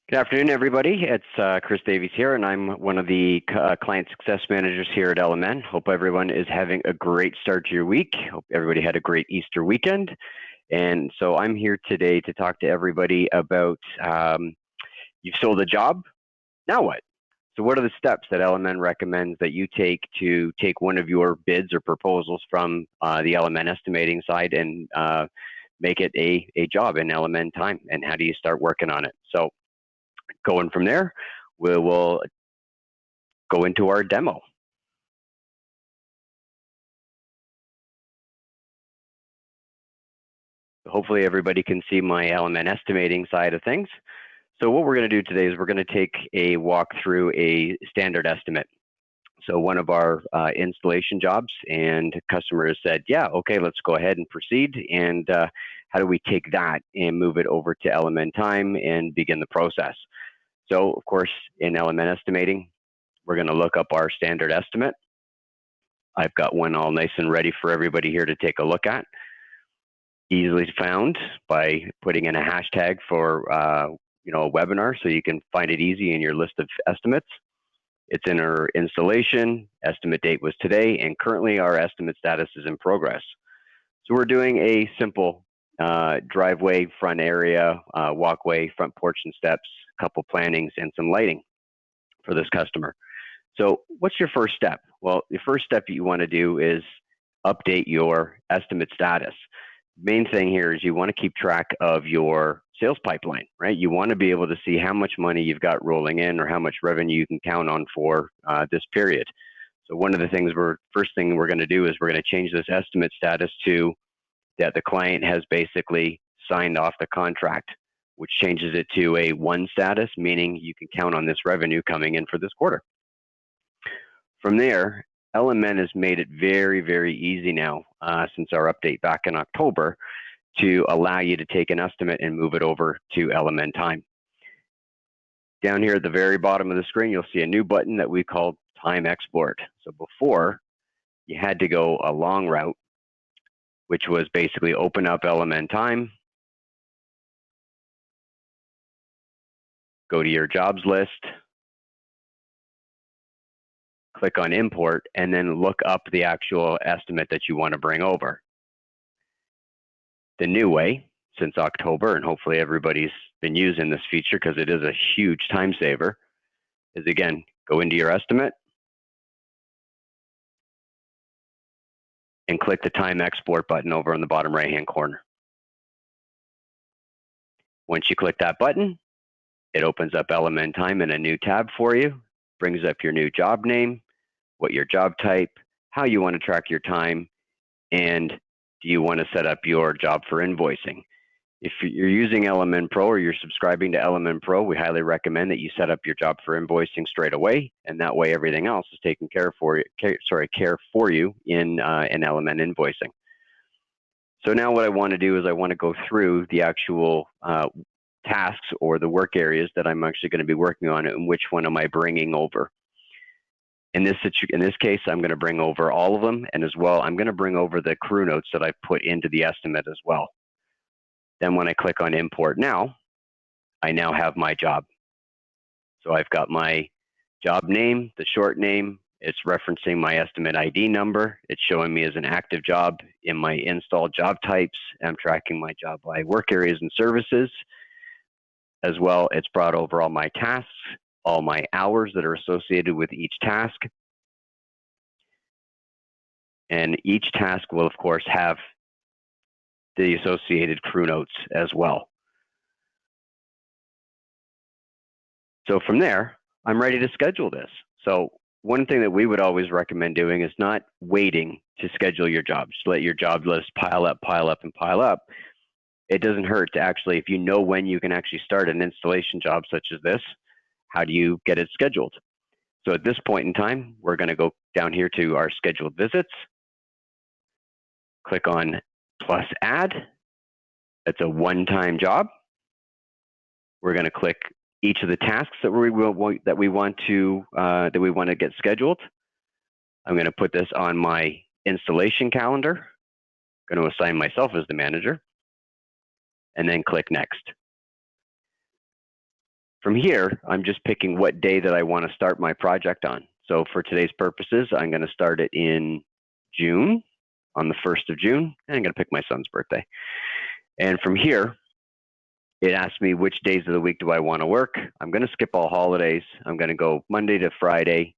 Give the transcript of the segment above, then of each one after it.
Good afternoon, everybody. It's Chris Davies here, and I'm one of the client success managers here at LMN. Hope everyone is having a great start to your week. Hope everybody had a great Easter weekend. And so I'm here today to talk to everybody about you've sold a job, now what? So what are the steps that LMN recommends that you take to take one of your bids or proposals from the LMN estimating side and make it a job in LMN time? And how do you start working on it? So going from there, we will go into our demo. Hopefully everybody can see my LMN estimating side of things. So what we're going to do today is we're going to take a walk through a standard estimate. So one of our installation jobs, and customer has said, yeah, okay, let's go ahead and proceed. And how do we take that and move it over to LMN time and begin the process? So of course, in LMN estimating, we're going to look up our standard estimate. I've got one all nice and ready for everybody here to take a look at. Easily found by putting in a hashtag for a webinar, so you can find it easy in your list of estimates. It's in our installation. Estimate date was today, and currently our estimate status is in progress. So we're doing a simple driveway, front area, walkway, front porch and steps, a couple plantings, and some lighting for this customer. So what's your first step? Well, the first step that you want to do is update your estimate status. Main thing here is you want to keep track of your sales pipeline, right? You want to be able to see how much money you've got rolling in or how much revenue you can count on for this period. So one of the things first thing we're going to do is we're going to change this estimate status to that the client has basically signed off the contract, which changes it to a 1 status, meaning you can count on this revenue coming in for this quarter. From there, LMN has made it very, very easy now since our update back in October to allow you to take an estimate and move it over to LMN time. Down here at the very bottom of the screen, you'll see a new button that we call Time Export. So before, you had to go a long route, which was basically open up LMN time, go to your jobs list, click on import, and then look up the actual estimate that you want to bring over. The new way, since October, and hopefully everybody's been using this feature because it is a huge time saver, is again, go into your estimate and click the Time Export button over on the bottom right-hand corner. Once you click that button, it opens up LMN time in a new tab for you, brings up your new job name, what your job type, how you want to track your time, and do you want to set up your job for invoicing. If you're using LMN Pro or you're subscribing to LMN Pro, we highly recommend that you set up your job for invoicing straight away, and that way everything else is taken care for you in LMN invoicing. So now what I want to do is I want to go through the actual tasks or the work areas that I'm actually going to be working on, and which one am I bringing over. In this case, I'm going to bring over all of them, and as well, I'm going to bring over the crew notes that I've put into the estimate as well. Then when I click on Import Now, I now have my job. So I've got my job name, the short name, it's referencing my estimate ID number, it's showing me as an active job in my installed job types, I'm tracking my job by work areas and services. As well, it's brought over all my tasks, all my hours that are associated with each task. And each task will, of course, have the associated crew notes as well. So from there, I'm ready to schedule this. So one thing that we would always recommend doing is not waiting to schedule your jobs. Let your job list pile up, and pile up. It doesn't hurt to actually, if you know when you can actually start an installation job such as this, how do you get it scheduled? So at this point in time, we're going to go down here to our scheduled visits, click on plus add. That's a one-time job. We're going to click each of the tasks that we want to get scheduled. I'm going to put this on my installation calendar. I'm going to assign myself as the manager, and then click next. From here, I'm just picking what day that I want to start my project on. So for today's purposes, I'm going to start it in June, on the 1st of June, and I'm going to pick my son's birthday. And from here, it asks me which days of the week do I want to work. I'm going to skip all holidays. I'm going to go Monday to Friday.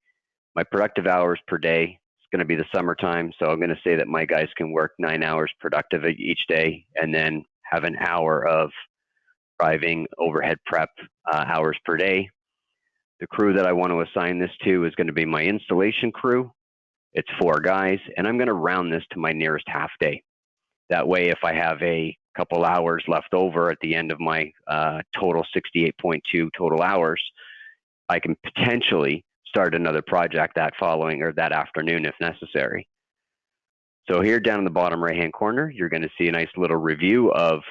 My productive hours per day is going to be the summertime. So I'm going to say that my guys can work 9 hours productive each day and then have an hour of driving overhead prep hours per day. The crew that I want to assign this to is going to be my installation crew. It's 4 guys, and I'm going to round this to my nearest half day. That way, if I have a couple hours left over at the end of my total 68.2 total hours, I can potentially start another project that following or that afternoon if necessary. So here down in the bottom right-hand corner, you're going to see a nice little review of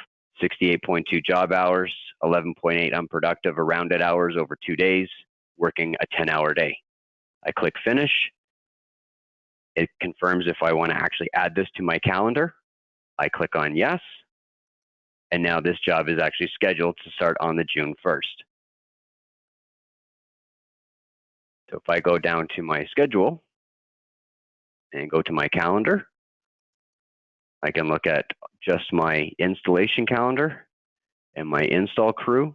68.2 job hours, 11.8 unproductive or rounded hours over 2 days, working a 10-hour day. I click finish. It confirms if I want to actually add this to my calendar. I click on yes. And now this job is actually scheduled to start on the June 1st. So if I go down to my schedule and go to my calendar, I can look at just my installation calendar and my install crew.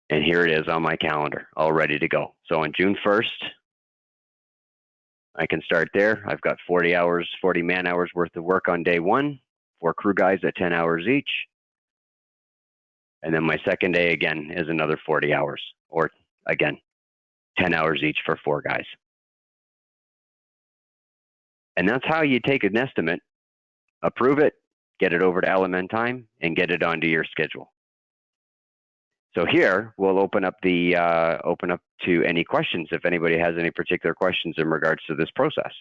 And here it is on my calendar, all ready to go. So on June 1st, I can start there. I've got 40 man hours worth of work on day 1, 4 crew guys at 10 hours each. And then my second day again is another 40 hours, or again, 10 hours each for 4 guys. And that's how you take an estimate, approve it, get it over to LMN Time, and get it onto your schedule. So here we'll open up to any questions if anybody has any particular questions in regards to this process.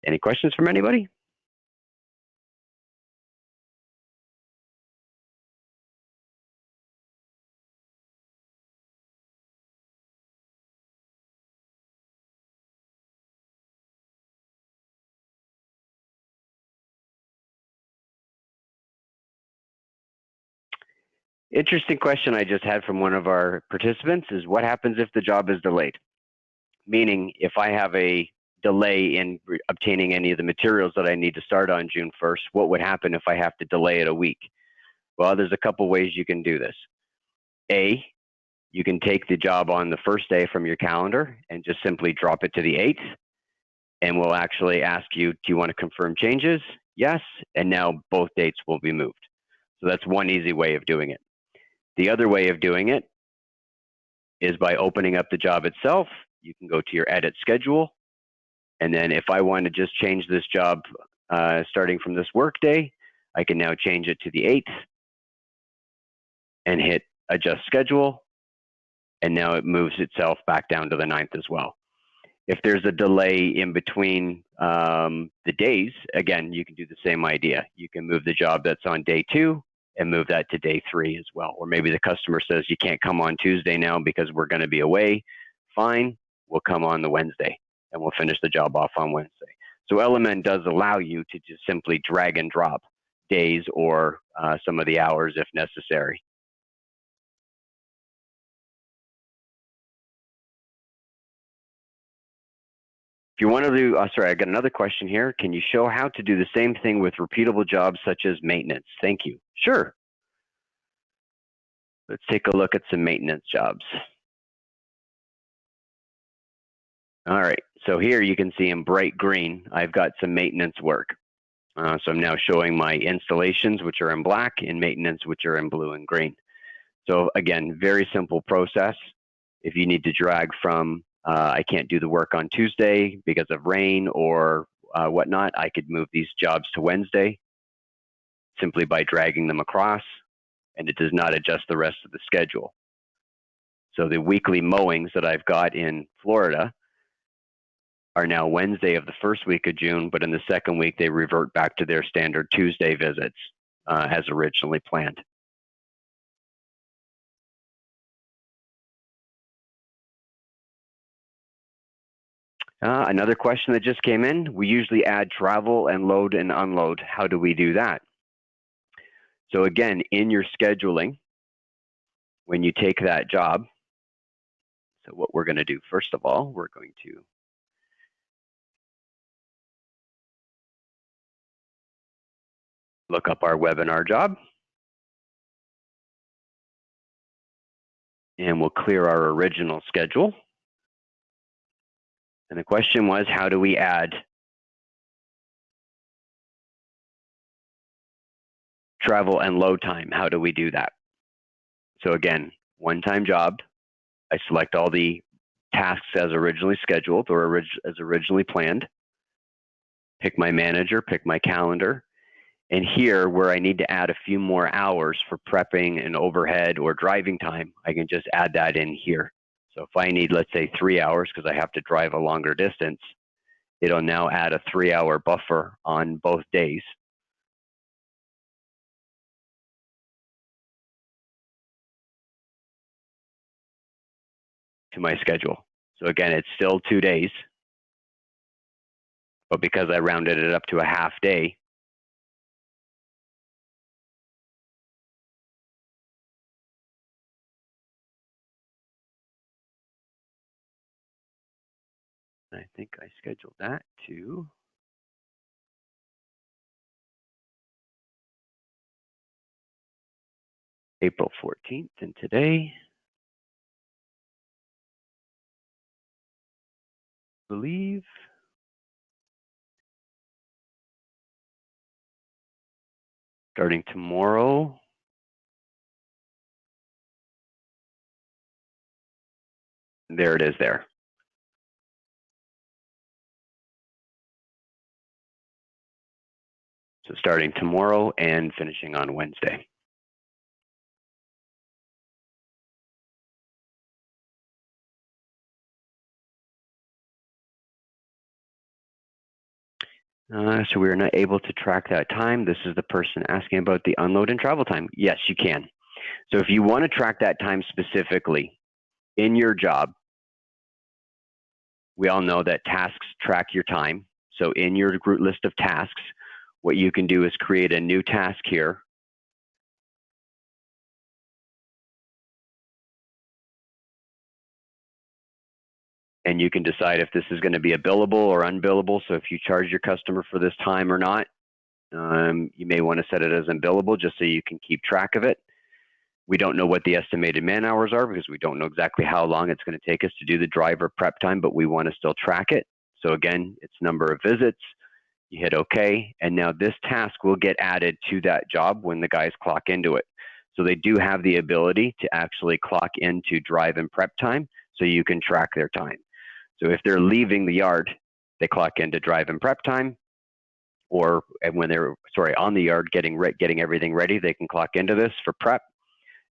Any questions from anybody? Interesting question I just had from one of our participants is what happens if the job is delayed? Meaning if I have a delay in obtaining any of the materials that I need to start on June 1st, what would happen if I have to delay it a week? Well, there's a couple ways you can do this. A, you can take the job on the first day from your calendar and just simply drop it to the 8th. And we'll actually ask you, do you want to confirm changes? Yes. And now both dates will be moved. So that's one easy way of doing it. The other way of doing it is by opening up the job itself. You can go to your edit schedule. And then if I want to just change this job starting from this workday, I can now change it to the 8th and hit adjust schedule. And now it moves itself back down to the 9th as well. If there's a delay in between the days, again, you can do the same idea. You can move the job that's on day 2 and move that to day 3 as well. Or maybe the customer says, you can't come on Tuesday now because we're going to be away. Fine, we'll come on the Wednesday and we'll finish the job off on Wednesday. So LMN does allow you to just simply drag and drop days or some of the hours if necessary. If you want to do, sorry, I got another question here. Can you show how to do the same thing with repeatable jobs such as maintenance? Thank you. Sure. Let's take a look at some maintenance jobs. All right, so here you can see in bright green, I've got some maintenance work. So I'm now showing my installations, which are in black, and maintenance, which are in blue and green. So again, very simple process. If you need to drag from, I can't do the work on Tuesday because of rain or whatnot, I could move these jobs to Wednesday simply by dragging them across, and it does not adjust the rest of the schedule. So the weekly mowings that I've got in Florida, are now Wednesday of the first week of June, but in the second week, they revert back to their standard Tuesday visits as originally planned. Another question that just came in, we usually add travel and load and unload. How do we do that? So again, in your scheduling, when you take that job, so what we're going to do, first of all, we're going to look up our webinar job. And we'll clear our original schedule. And the question was, how do we add travel and load time? How do we do that? So again, one-time job. I select all the tasks as originally scheduled or as originally planned. Pick my manager, pick my calendar. And here, where I need to add a few more hours for prepping and overhead or driving time, I can just add that in here. So if I need, let's say, 3 hours because I have to drive a longer distance, it'll now add a 3-hour buffer on both days. To my schedule. So again, it's still 2 days, but because I rounded it up to a half day, I think I scheduled that to April 14th, and today, I believe, starting tomorrow, there it is there. So starting tomorrow and finishing on Wednesday. So we are not able to track that time. This is the person asking about the unload and travel time. Yes, you can. So if you want to track that time specifically in your job, we all know that tasks track your time. So in your group list of tasks, what you can do is create a new task here. And you can decide if this is going to be a billable or unbillable. So if you charge your customer for this time or not, you may want to set it as unbillable just so you can keep track of it. We don't know what the estimated man hours are because we don't know exactly how long it's going to take us to do the driver prep time, but we want to still track it. So again, it's number of visits. You hit OK, and now this task will get added to that job when the guys clock into it. So they do have the ability to actually clock into drive and prep time so you can track their time. So if they're leaving the yard, they clock into drive and prep time, or when they're on the yard getting everything ready, they can clock into this for prep,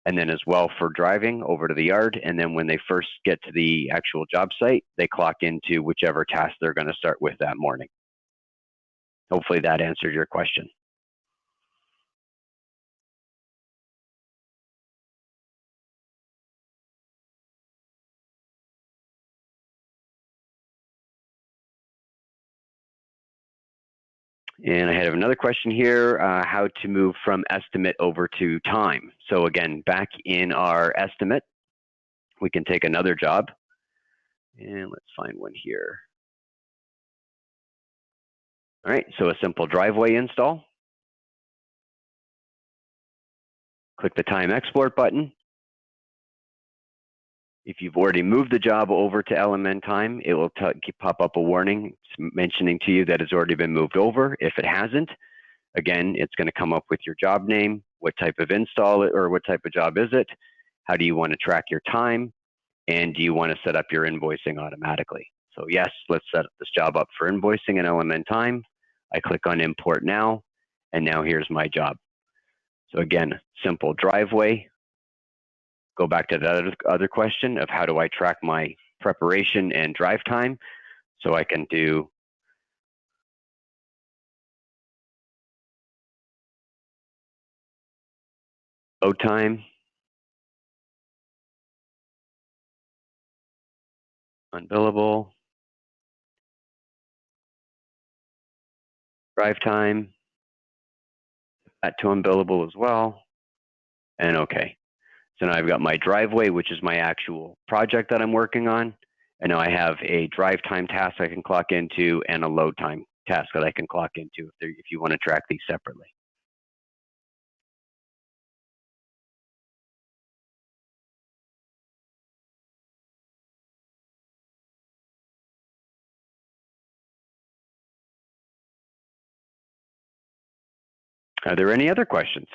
and then as well for driving over to the yard. And then when they first get to the actual job site, they clock into whichever task they're going to start with that morning. Hopefully that answered your question. And I have another question here, how to move from estimate over to time. So again, back in our estimate, we can take another job. And let's find one here. All right, so a simple driveway install. Click the time export button. If you've already moved the job over to LMN time, it will pop up a warning mentioning to you that it's already been moved over. If it hasn't, again, it's going to come up with your job name, what type of install or what type of job is it, how do you want to track your time, and do you want to set up your invoicing automatically? So yes, let's set this job up for invoicing in LMN time. I click on import now, and now here's my job. So again, simple driveway. Go back to that other question of how do I track my preparation and drive time. So I can do load time, unbillable, drive time, that to unbillable as well, and okay. So now I've got my driveway, which is my actual project that I'm working on, and now I have a drive time task I can clock into and a load time task that I can clock into if you want to track these separately. Are there any other questions?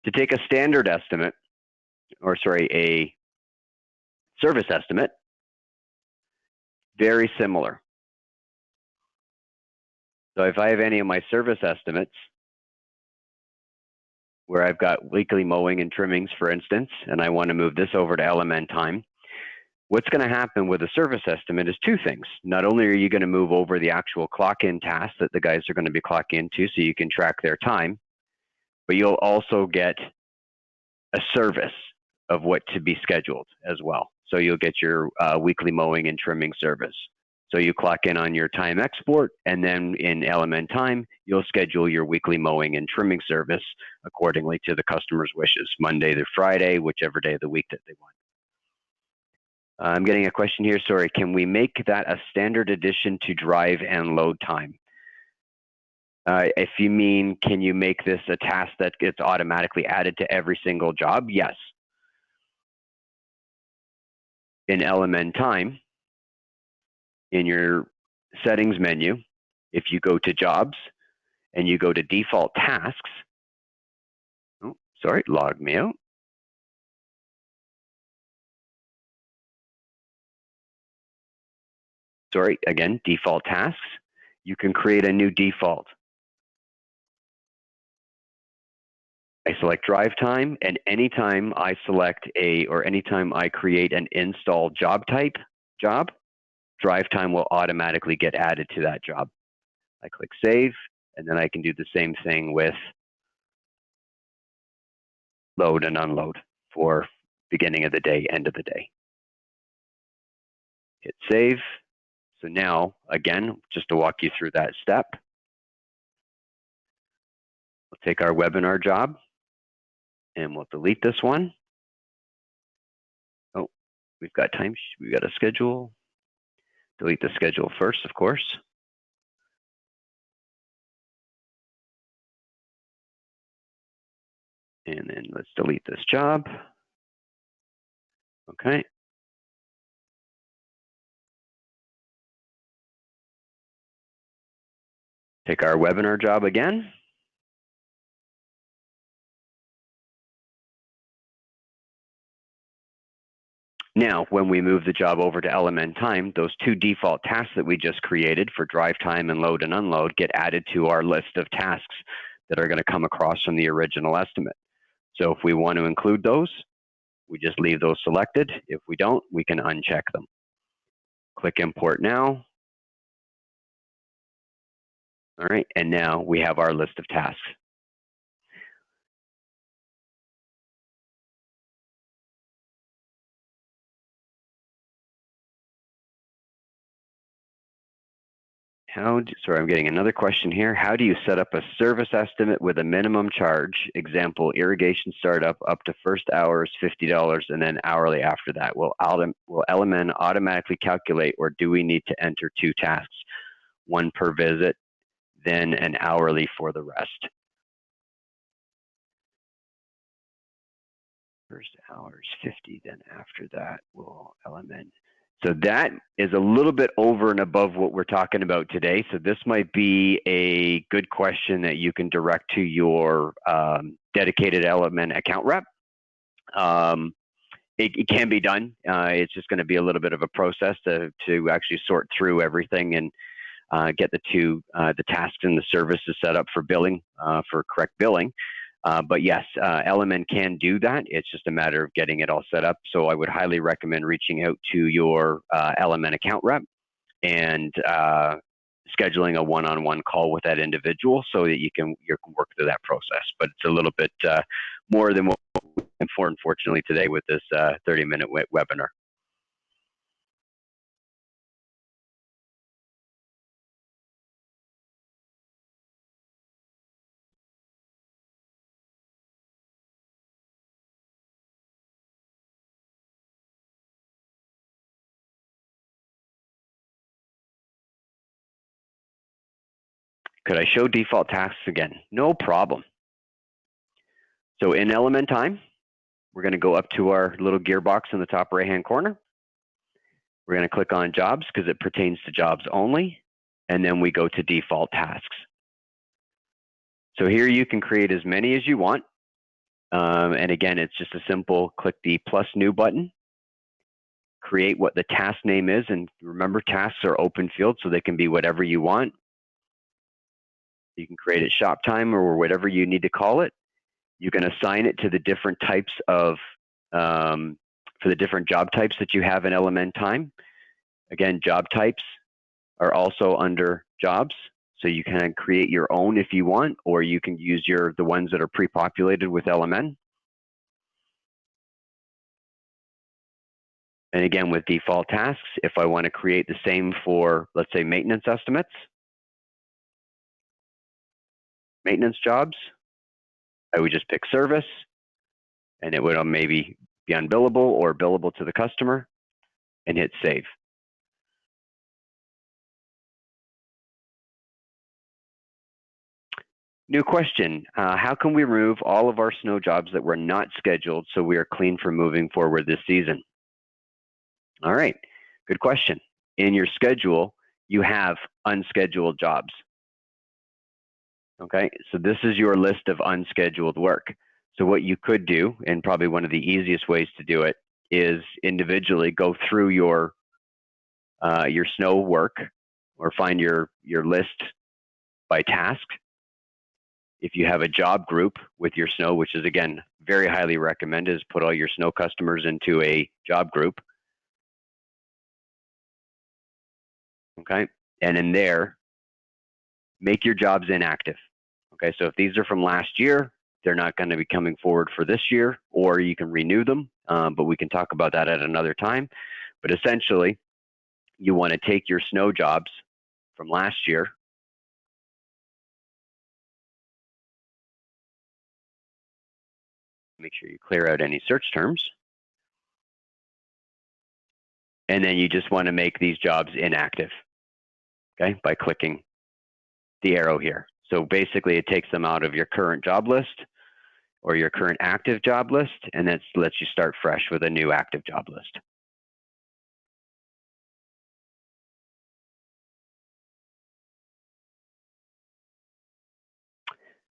To take a standard estimate, or sorry, a service estimate, very similar. So if I have any of my service estimates where I've got weekly mowing and trimmings, for instance, and I want to move this over to LMN time, what's going to happen with a service estimate is two things. Not only are you going to move over the actual clock-in task that the guys are going to be clocking into so you can track their time, but you'll also get a service of what to be scheduled as well. So you'll get your weekly mowing and trimming service. So you clock in on your time export, and then in LMN time, you'll schedule your weekly mowing and trimming service accordingly to the customer's wishes, Monday to Friday, whichever day of the week that they want. I'm getting a question here, sorry, can we make that a standard addition to drive and load time? If you mean, can you make this a task that gets automatically added to every single job? Yes. In LMN time, in your settings menu, if you go to jobs and you go to default tasks, oh, sorry, log me out. Sorry, again, default tasks, you can create a new default. I select drive time, and anytime I select anytime I create an install job type job, drive time will automatically get added to that job. I click save, and then I can do the same thing with load and unload for beginning of the day, end of the day. Hit save. So now, again, just to walk you through that step, we'll take our webinar job and we'll delete this one. Oh, we've got time, we've got a schedule. Delete the schedule first, of course. And then let's delete this job. Okay. Take our webinar job again. Now, when we move the job over to LMN time, those two default tasks that we just created for drive time and load and unload get added to our list of tasks that are going to come across from the original estimate. So if we want to include those, we just leave those selected. If we don't, we can uncheck them. Click import now. All right, and now we have our list of tasks. Sorry, I'm getting another question here. How do you set up a service estimate with a minimum charge? Example, irrigation startup up to first hour is $50 and then hourly after that. Will LMN automatically calculate, or do we need to enter two tasks, one per visit, then an hourly for the rest? First hour is 50, then after that will LMN. So that is a little bit over and above what we're talking about today. So this might be a good question that you can direct to your dedicated LMN account rep. it can be done. It's just going to be a little bit of a process to actually sort through everything and get the tasks and the services set up for billing, for correct billing. But yes, LMN can do that. It's just a matter of getting it all set up. So I would highly recommend reaching out to your LMN account rep and scheduling a one-on-one call with that individual so that you can work through that process. But it's a little bit more than what we're looking for, unfortunately, today with this 30-minute webinar. Could I show default tasks again? No problem. So in Element Time, we're going to go up to our little gearbox in the top right-hand corner. We're going to click on Jobs because it pertains to jobs only, and then we go to Default Tasks. So here you can create as many as you want. And again, it's just a simple click the plus new button, create what the task name is, and remember tasks are open field so they can be whatever you want. You can create it shop time or whatever you need to call it. You can assign it to the different types of, for the different job types that you have in Element Time. Again, job types are also under jobs. So you can create your own if you want, or you can use the ones that are pre-populated with LMN. And again, with default tasks, if I want to create the same for, let's say, maintenance estimates, maintenance jobs, I would just pick service, and it would maybe be unbillable or billable to the customer, and hit save. New question, how can we remove all of our snow jobs that were not scheduled so we are clean for moving forward this season? All right, good question. In your schedule, you have unscheduled jobs. Okay, so this is your list of unscheduled work. So what you could do, and probably one of the easiest ways to do it, is individually go through your snow work, or find your list by task. If you have a job group with your snow, which is again very highly recommended, is put all your snow customers into a job group. Okay, and in there, make your jobs inactive. Okay, so if these are from last year, they're not going to be coming forward for this year, or you can renew them, but we can talk about that at another time. But essentially, you want to take your snow jobs from last year, make sure you clear out any search terms, and then you just want to make these jobs inactive, okay, by clicking the arrow here. So basically, it takes them out of your current job list or your current active job list, and that lets you start fresh with a new active job list.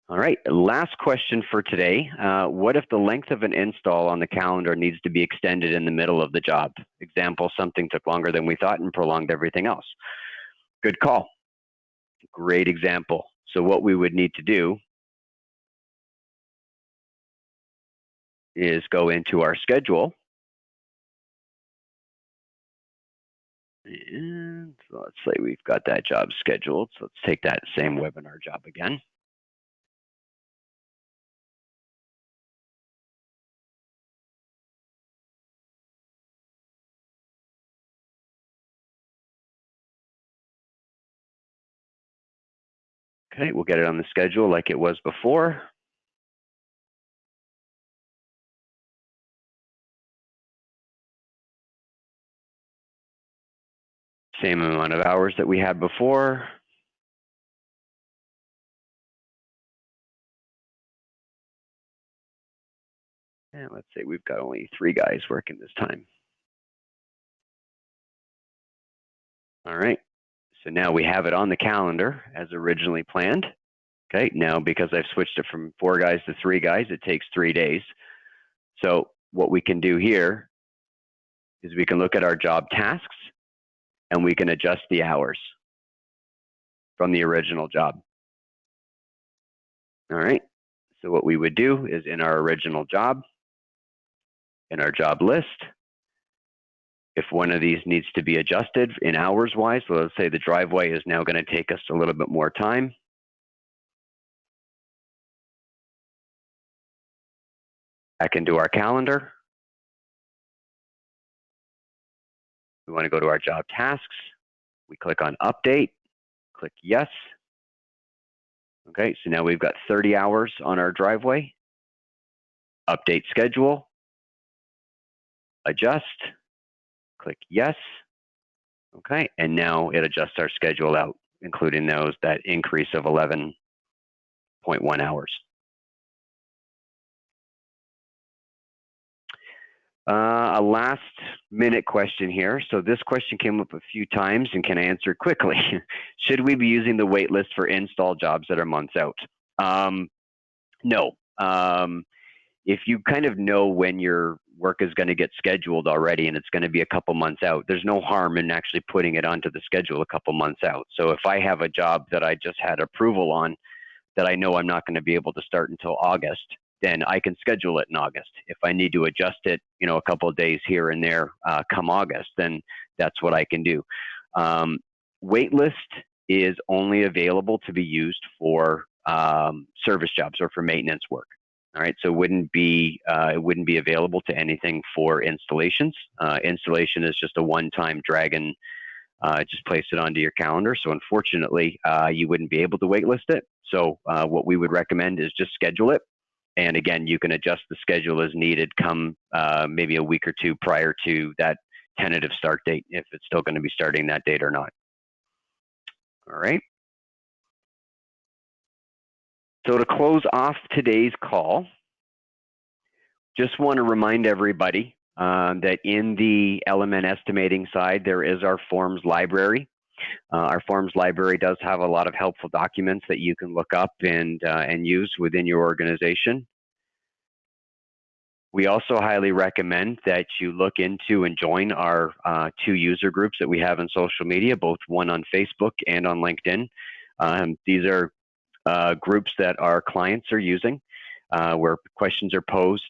All right, last question for today. What if the length of an install on the calendar needs to be extended in the middle of the job? Example, something took longer than we thought and prolonged everything else. Good call. Great example. So what we would need to do is go into our schedule. And so let's say we've got that job scheduled. So let's take that same webinar job again. Okay, we'll get it on the schedule like it was before. Same amount of hours that we had before. And let's say we've got only 3 guys working this time. All right, so now we have it on the calendar as originally planned. Okay, now because I've switched it from 4 guys to 3 guys, it takes 3 days. So what we can do here is we can look at our job tasks and we can adjust the hours from the original job. All right, so what we would do is in our original job, in our job list, if one of these needs to be adjusted in hours wise, so let's say the driveway is now going to take us a little bit more time. I can do our calendar. We want to go to our job tasks. We click on update, click yes. Okay, so now we've got 30 hours on our driveway. Update schedule, adjust, click yes. Okay, and now it adjusts our schedule out, including that increase of 11.1 hours. A last minute question here. So this question came up a few times and can I answer it quickly? Should we be using the wait list for install jobs that are months out? No. If you kind of know when your work is going to get scheduled already and it's going to be a couple months out, there's no harm in actually putting it onto the schedule a couple months out. So if I have a job that I just had approval on that I know I'm not going to be able to start until August, then I can schedule it in August. If I need to adjust it, a couple of days here and there come August, then that's what I can do. Waitlist is only available to be used for service jobs or for maintenance work. All right, so it wouldn't be available to anything for installations. Installation is just a one-time drag and just place it onto your calendar. So unfortunately, you wouldn't be able to waitlist it. So what we would recommend is just schedule it. And again, you can adjust the schedule as needed come maybe a week or two prior to that tentative start date, if it's still going to be starting that date or not. All right. So to close off today's call, just want to remind everybody that in the LMN estimating side, there is our forms library. Our forms library does have a lot of helpful documents that you can look up and use within your organization. We also highly recommend that you look into and join our 2 user groups that we have in social media, both one on Facebook and on LinkedIn. These are groups that our clients are using, where questions are posed,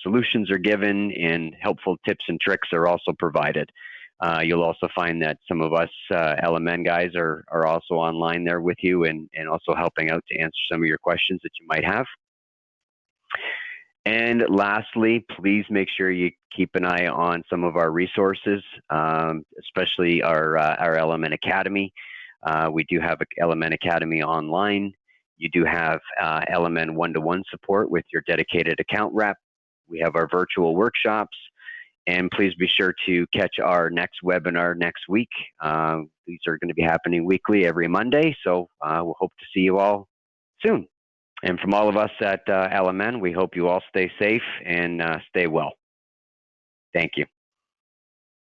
solutions are given, and helpful tips and tricks are also provided. You'll also find that some of us LMN guys are also online there with you and also helping out to answer some of your questions that you might have. And lastly, please make sure you keep an eye on some of our resources, especially our LMN Academy. We do have LMN Academy online. You do have LMN one-to-one support with your dedicated account rep. We have our virtual workshops. And please be sure to catch our next webinar next week. These are going to be happening weekly every Monday. So we'll hope to see you all soon. And from all of us at LMN, we hope you all stay safe and stay well. Thank you.